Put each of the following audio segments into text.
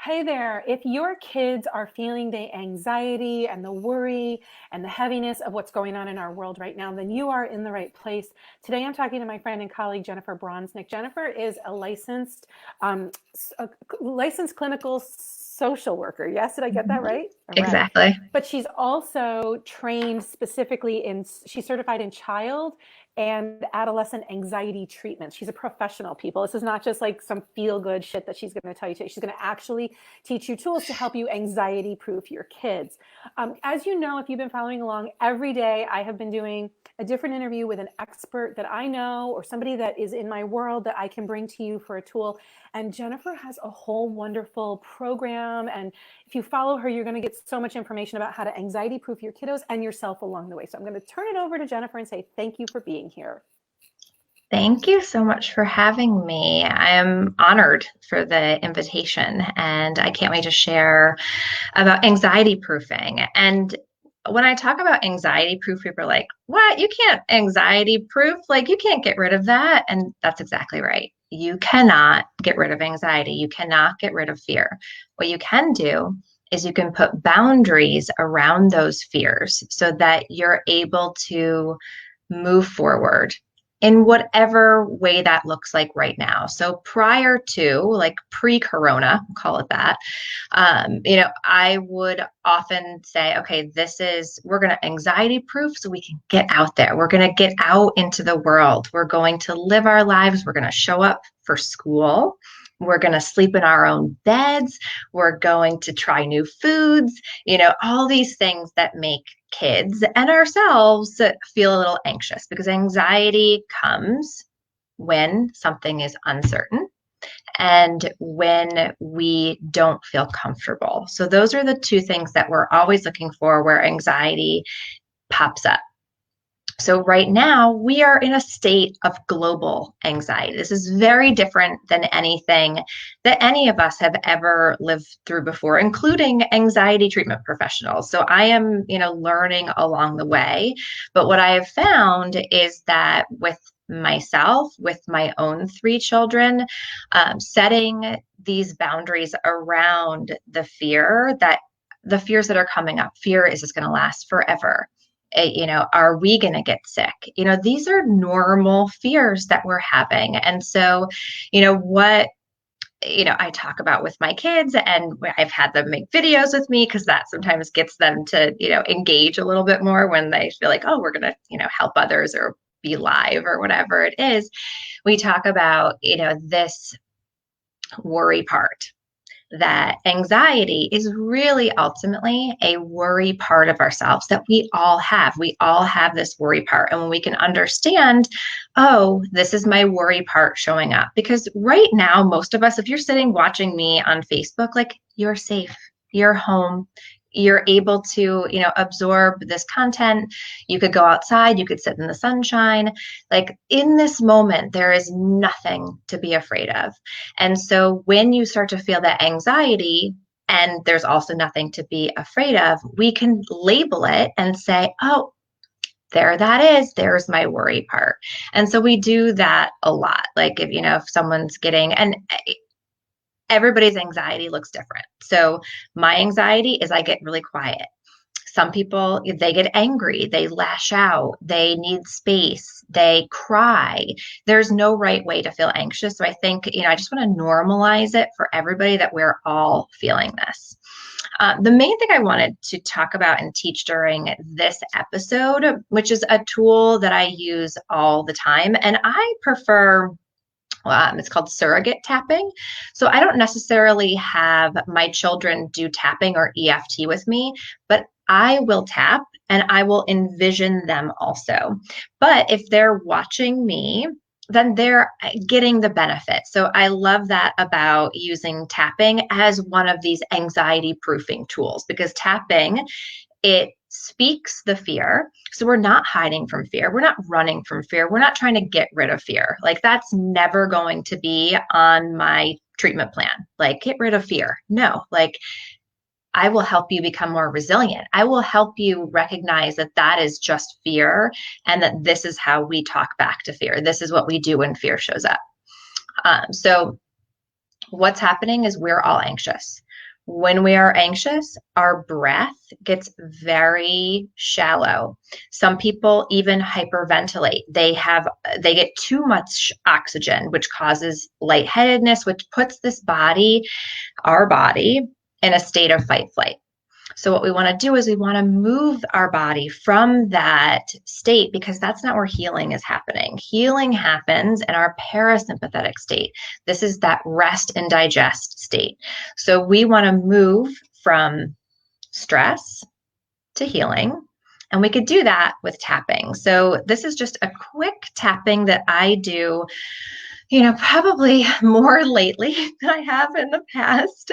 Hey there, if your kids are feeling the anxiety and the worry and the heaviness of what's going on in our world right now, then you are in the right place. Today I'm talking to my friend and colleague, Jennifer Bronswick. Jennifer is a um, licensed clinical social worker. Yes, did I get that Mhm. right? All right. Exactly. But she's also trained specifically she's certified in child and adolescent anxiety treatment. She's a professional, people. This is not just like some feel good shit that she's going to tell you today. She's going to actually teach you tools to help you anxiety proof your kids. As you know, if you've been following along, every day I have been doing a different interview with an expert that I know or somebody that is in my world that I can bring to you for a tool. And Jennifer has a whole wonderful program. And if you follow her, you're going to get so much information about how to anxiety proof your kiddos and yourself along the way. So I'm going to turn it over to Jennifer and say thank you for being here. Thank you so much for having me. I am honored for the invitation, and I can't wait to share about anxiety proofing. And when I talk about anxiety proof, people are like, what? You can't anxiety proof? Like, you can't get rid of that. And that's exactly right. You cannot get rid of anxiety. You cannot get rid of fear. What you can do is you can put boundaries around those fears so that you're able to move forward in whatever way that looks like right now. So prior to, like pre-corona, call it that, I would often say, okay, we're going to anxiety proof so we can get out there. We're going to get out into the world. We're going to live our lives. We're going to show up for school. We're going to sleep in our own beds. We're going to try new foods, all these things that make kids and ourselves feel a little anxious because anxiety comes when something is uncertain and when we don't feel comfortable. So, those are the two things that we're always looking for where anxiety pops up. So, right now, we are in a state of global anxiety. This is very different than anything that any of us have ever lived through before, including anxiety treatment professionals. So, I am, learning along the way. But what I have found is that with myself, with my own three children, setting these boundaries around the fears that are coming up. Fear, is this going to last forever? Are we going to get sick? These are normal fears that we're having. And so, what I talk about with my kids, and I've had them make videos with me because that sometimes gets them to, engage a little bit more when they feel like, oh, we're going to, help others or be live or whatever it is. We talk about, this worry part, that anxiety is really ultimately a worry part of ourselves that we all have. We all have this worry part. And when we can understand, oh, this is my worry part showing up. Because right now, most of us, if you're sitting watching me on Facebook, like you're safe, you're home. You're able to, absorb this content. You could go outside, you could sit in the sunshine. Like in this moment, there is nothing to be afraid of. And so when you start to feel that anxiety, and there's also nothing to be afraid of, we can label it and say, oh, there that is, there's my worry part. And so we do that a lot. Like if someone's and everybody's anxiety looks different. So my anxiety is I get really quiet. Some people, they get angry, they lash out, they need space, they cry. There's no right way to feel anxious. So I think, I just want to normalize it for everybody that we're all feeling this. The main thing I wanted to talk about and teach during this episode, which is a tool that I use all the time, and I prefer it's called surrogate tapping. So I don't necessarily have my children do tapping or EFT with me, but I will tap and I will envision them also. But if they're watching me, then they're getting the benefit. So I love that about using tapping as one of these anxiety proofing tools because tapping, it speaks the fear. So we're not hiding from fear. We're not running from fear. We're not trying to get rid of fear. Like that's never going to be on my treatment plan. Like get rid of fear. No, like I will help you become more resilient. I will help you recognize that that is just fear and that this is how we talk back to fear. This is what we do when fear shows up. So What's happening is we're all anxious. When we are anxious, our breath gets very shallow. Some people even hyperventilate. They get too much oxygen, which causes lightheadedness, which puts our body, in a state of fight flight. So what we want to do is we want to move our body from that state, because that's not where healing is happening. Healing happens in our parasympathetic state. This is that rest and digest state. So we want to move from stress to healing. And we could do that with tapping. So this is just a quick tapping that I do, probably more lately than I have in the past,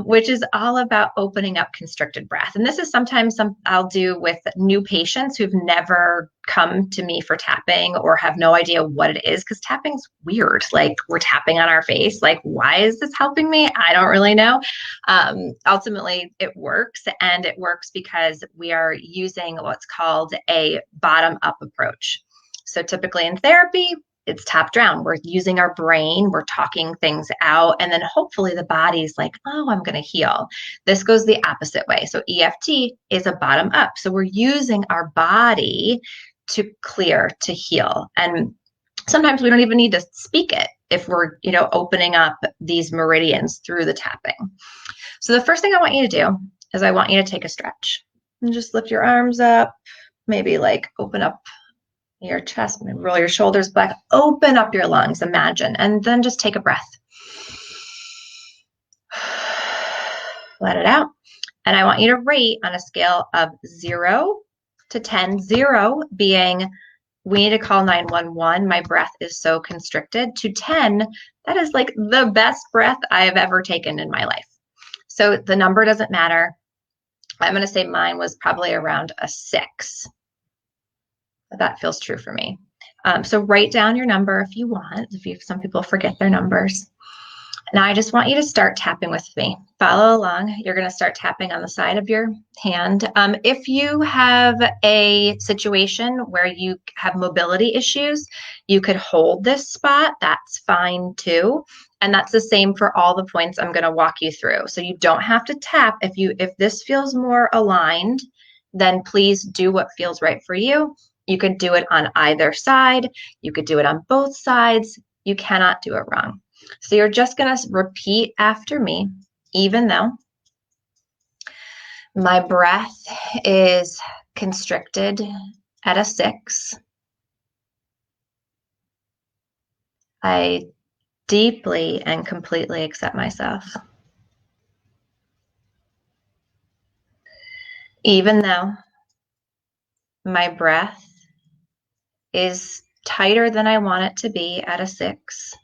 which is all about opening up constricted breath. And this is sometimes I'll do with new patients who've never come to me for tapping or have no idea what it is, because tapping's weird. Like, we're tapping on our face. Like, why is this helping me? I don't really know. Ultimately, it works. And it works because we are using what's called a bottom-up approach. So typically in therapy, it's top down. We're using our brain, we're talking things out, and then hopefully the body's like, oh, I'm going to heal. This goes the opposite way. So EFT is a bottom up. So we're using our body to clear, to heal. And sometimes we don't even need to speak it if we're, opening up these meridians through the tapping. So the first thing I want you to do is I want you to take a stretch and just lift your arms up, maybe like open up your chest, maybe roll your shoulders back, open up your lungs, imagine, and then just take a breath. Let it out. And I want you to rate on a scale of 0 to 10, 0 being we need to call 911. My breath is so constricted, to 10, that is like the best breath I have ever taken in my life. So the number doesn't matter. I'm going to say mine was probably around a 6. That feels true for me. So write down your number if you want. Some people forget their numbers. Now I just want you to start tapping with me. Follow along. You're going to start tapping on the side of your hand. If you have a situation where you have mobility issues, you could hold this spot. That's fine too. And that's the same for all the points I'm going to walk you through. So you don't have to tap. If this feels more aligned, then please do what feels right for you. You could do it on either side. You could do it on both sides. You cannot do it wrong. So you're just going to repeat after me, even though my breath is constricted at a 6. I deeply and completely accept myself. Even though my breath is tighter than I want it to be at a 6.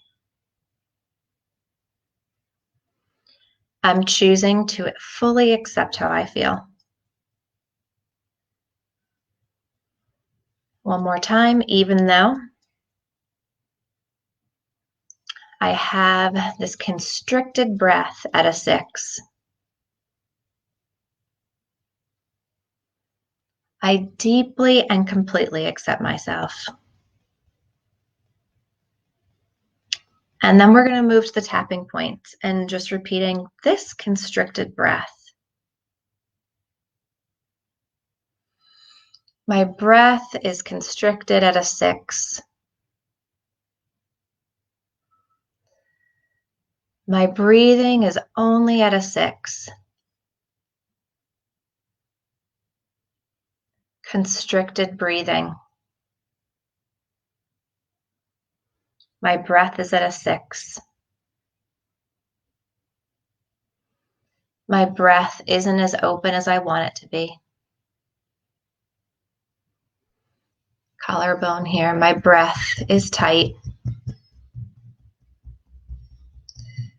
I'm choosing to fully accept how I feel. One more time, even though I have this constricted breath at a 6. I deeply and completely accept myself. And then we're going to move to the tapping points and just repeating this constricted breath. My breath is constricted at a 6. My breathing is only at a 6. Constricted breathing. My breath is at a 6. My breath isn't as open as I want it to be. Collarbone here. My breath is tight.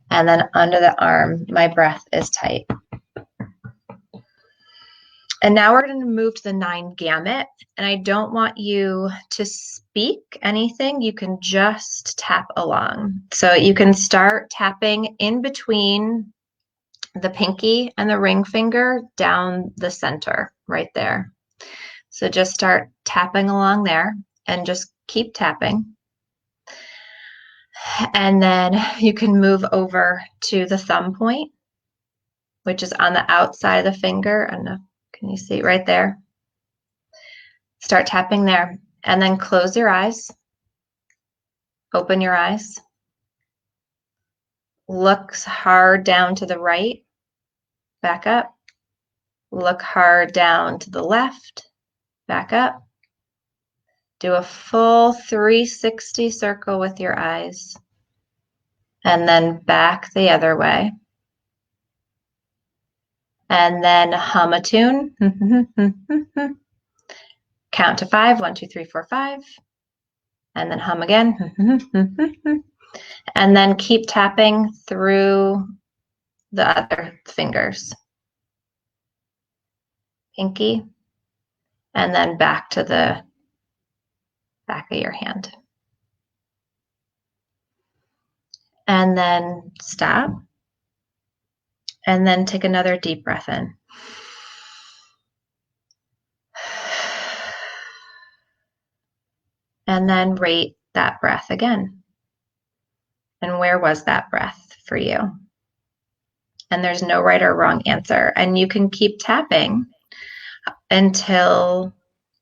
And then under the arm, my breath is tight. And now we're going to move to the 9 gamut. And I don't want you to speak anything. You can just tap along. So you can start tapping in between the pinky and the ring finger down the center right there. So just start tapping along there and just keep tapping. And then you can move over to the thumb point, which is on the outside of the finger. I don't know, can you see it right there? Start tapping there. And then close your eyes. Open your eyes. Look hard down to the right. Back up. Look hard down to the left. Back up. Do a full 360 circle with your eyes. And then back the other way. And then hum a tune. Count to 5. 1, 2, 3, 4, 5. And then hum again. And then keep tapping through the other fingers. Pinky. And then back to the back of your hand. And then stop. And then take another deep breath in. And then rate that breath again. And where was that breath for you? And there's no right or wrong answer. And you can keep tapping until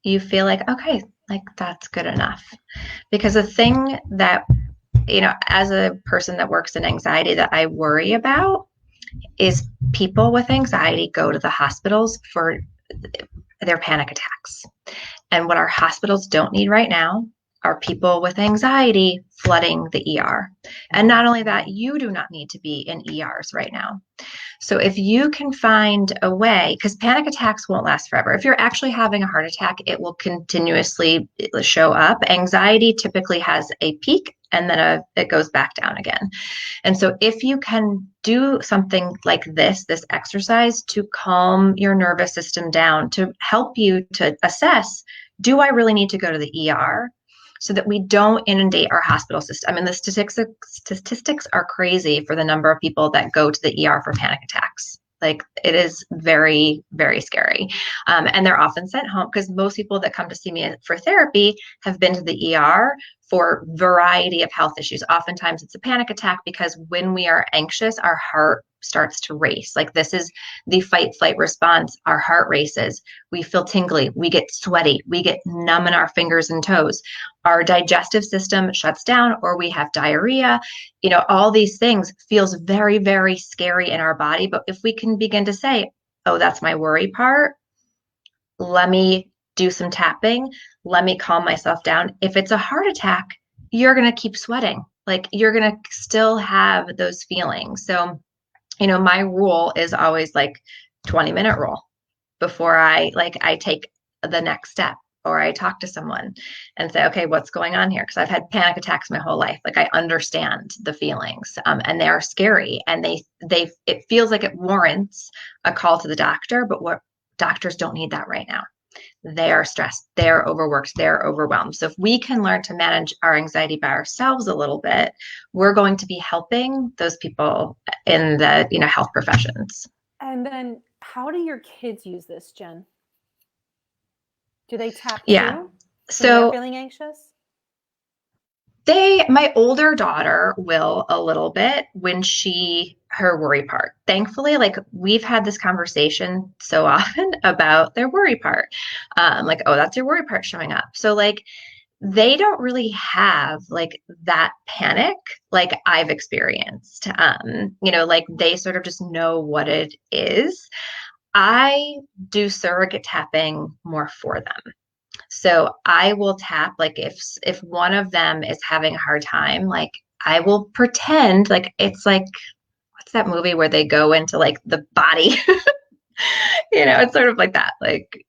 you feel like, okay, like that's good enough. Because the thing that, as a person that works in anxiety that I worry about is people with anxiety go to the hospitals for their panic attacks. And what our hospitals don't need right now are people with anxiety flooding the ER. And not only that, you do not need to be in ERs right now. So if you can find a way, because panic attacks won't last forever. If you're actually having a heart attack, it will continuously show up. Anxiety typically has a peak and then it goes back down again. And so if you can do something like this exercise to calm your nervous system down, to help you to assess, do I really need to go to the ER? So that we don't inundate our hospital system. I mean, the statistics are crazy for the number of people that go to the ER for panic attacks. Like, it is very, very scary. And they're often sent home because most people that come to see me for therapy have been to the ER for a variety of health issues. Oftentimes it's a panic attack because when we are anxious, our heart starts to race. Like, this is the fight flight response. Our heart races. We feel tingly. We get sweaty. We get numb in our fingers and toes. Our digestive system shuts down, or we have diarrhea. All these things feels very, very scary in our body. But if we can begin to say, oh, that's my worry part. Let me do some tapping. Let me calm myself down. If it's a heart attack, you're going to keep sweating. Like, you're going to still have those feelings. So, my rule is always like 20-minute rule before I take the next step, or I talk to someone and say, okay, what's going on here? Because I've had panic attacks my whole life. Like, I understand the feelings, and they are scary, and it feels like it warrants a call to the doctor, but what doctors don't need that right now. They are stressed, they're overworked, they're overwhelmed. So if we can learn to manage our anxiety by ourselves a little bit, we're going to be helping those people in the health professions. And then how do your kids use this, Jen? Do they tap Yeah. too? So when they're feeling anxious? My older daughter will a little bit when her worry part. Thankfully, like, we've had this conversation so often about their worry part. Like, oh, that's your worry part showing up. So like, they don't really have like that panic like I've experienced. Like, they sort of just know what it is. I do surrogate tapping more for them. So I will tap, like, if one of them is having a hard time, like, I will pretend like it's like, what's that movie where they go into like the body? It's sort of like that. Like,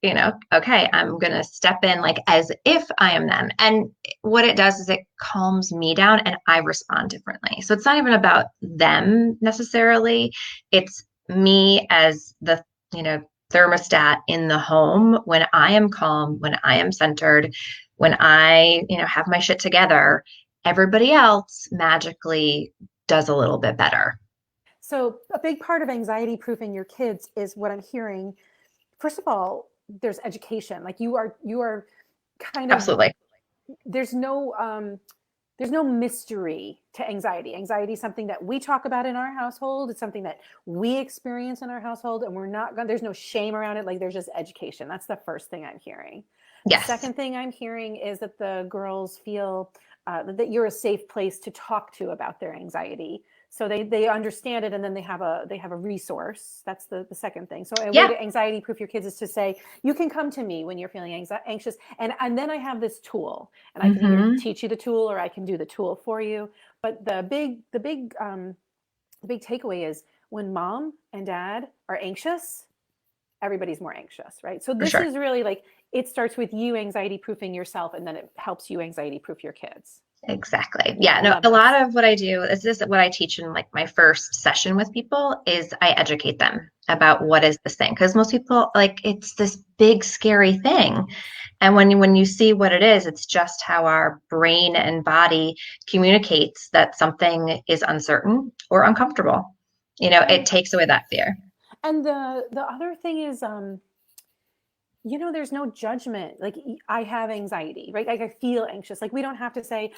okay, I'm going to step in like as if I am them. And what it does is it calms me down and I respond differently. So it's not even about them necessarily. It's me as the, thermostat in the home. When I am calm, when I am centered, when I, have my shit together, everybody else magically does a little bit better. So a big part of anxiety proofing your kids is what I'm hearing. First of all, there's education. Like, you are kind of, Absolutely. there's no there's no mystery to anxiety. Anxiety is something that we talk about in our household. It's something that we experience in our household, and we're not going, there's no shame around it. Like, there's just education. That's the first thing I'm hearing. The Yes. second thing I'm hearing is that the girls feel that you're a safe place to talk to about their anxiety. So they understand it, and then they have a resource. That's the second thing. So a way to anxiety proof your kids is to say, you can come to me when you're feeling anxious, and then I have this tool, and I can either teach you the tool or I can do the tool for you. But the big takeaway is, when mom and dad are anxious, everybody's more anxious, right? So this is really like, it starts with you anxiety proofing yourself, and then it helps you anxiety proof your kids. Exactly. Yeah. No, a lot of what I do is this, what I teach in like my first session with people is I educate them about what is this thing. Because most people, like, it's this big, scary thing. And when you see what it is, it's just how our brain and body communicates that something is uncertain or uncomfortable. You know, it takes away that fear. And the other thing is, there's no judgment. Like, I have anxiety, right? Like, I feel anxious. Like, we don't have to say,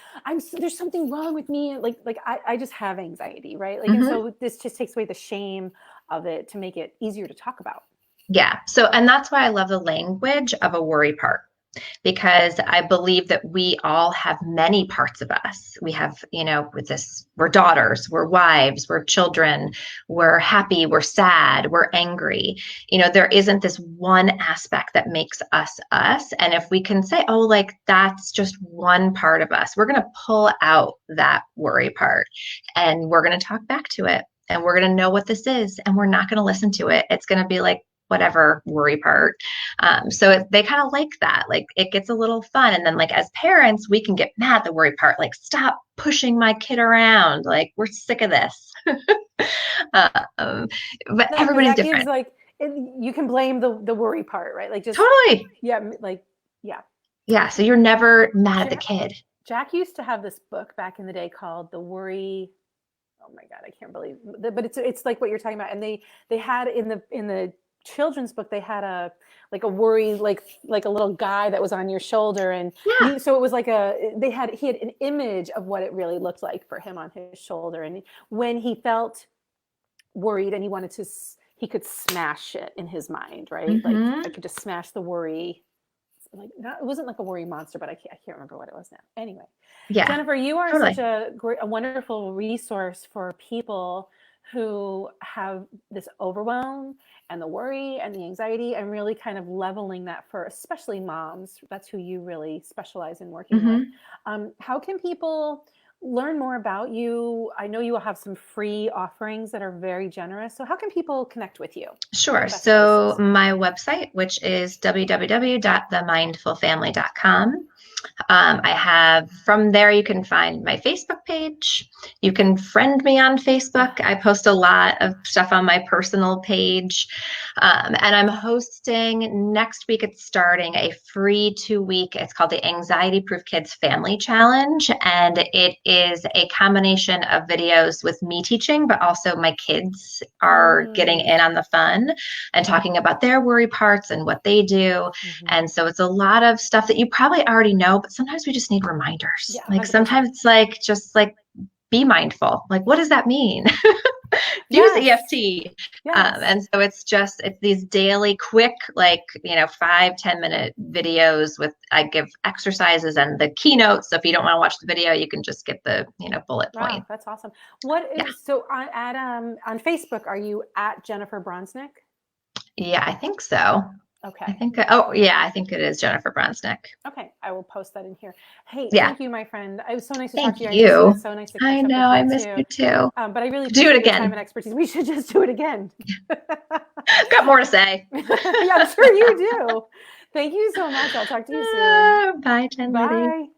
there's something wrong with me. Like I just have anxiety, right? Like, and so this just takes away the shame of it to make it easier to talk about. Yeah. So, and that's why I love the language of a worry part, because I believe that we all have many parts of us. We have, we're daughters, we're wives, we're children, we're happy, we're sad, we're angry. There isn't this one aspect that makes us us. And if we can say, oh, like, that's just one part of us, we're going to pull out that worry part, and we're going to talk back to it, and we're going to know what this is, and we're not going to listen to it. It's going to be like, whatever worry part. So they kind of like that. Like, it gets a little fun. And then, like, as parents, we can get mad at the worry part. Like, stop pushing my kid around. Like, we're sick of this. But everybody's different. Like, you can blame the worry part, right? Like, just totally. Yeah. Like, yeah. Yeah. So you're never mad at the kid. Jack used to have this book back in the day called The Worry. Oh my God, I can't believe. But it's like what you're talking about. And they had in the children's book, they had a worry, like a little guy that was on your shoulder, and so it was like he had an image of what it really looked like for him on his shoulder, and when he felt worried and he could smash it in his mind, right? Like, I could just smash the worry. Like, it wasn't like a worry monster, but I can't remember what it was now. Anyway, Jennifer, you are such a wonderful resource for people who have this overwhelm and the worry and the anxiety, and really kind of leveling that for especially moms. That's who you really specialize in working with. How can people learn more about you? I know you will have some free offerings that are very generous. So how can people connect with you? Sure. So my website, which is www.themindfulfamily.com. I have, from there, you can find my Facebook page. You can friend me on Facebook. I post a lot of stuff on my personal page. And I'm hosting next week, it's starting a free 2-week, it's called the Anxiety Proof Kids Family Challenge. And it is a combination of videos with me teaching, but also my kids are getting in on the fun and talking about their worry parts and what they do. And so it's a lot of stuff that you probably already know, but sometimes we just need reminders. Yeah, like, sometimes it's like, just like, be mindful. Like, what does that mean? Use EFT. And so it's these daily quick, 5-10 minute videos with, I give exercises and the keynotes. So if you don't want to watch the video, you can just get the, bullet point. Wow, that's awesome. What is, so on Facebook, are you at Jennifer Bronswick? Yeah, I think so. Okay. I think it is Jennifer Bronswick. Okay, I will post that in here. Hey, Yeah. Thank you, my friend. It was so nice to talk to you. Thank you. It's so nice to catch I up know, with I missed you too. But I really Do it appreciate your again. time and expertise. We should just do it again. Got more to say. Yeah, I'm sure you do. Thank you so much. I'll talk to you soon. Bye, Jen. Bye.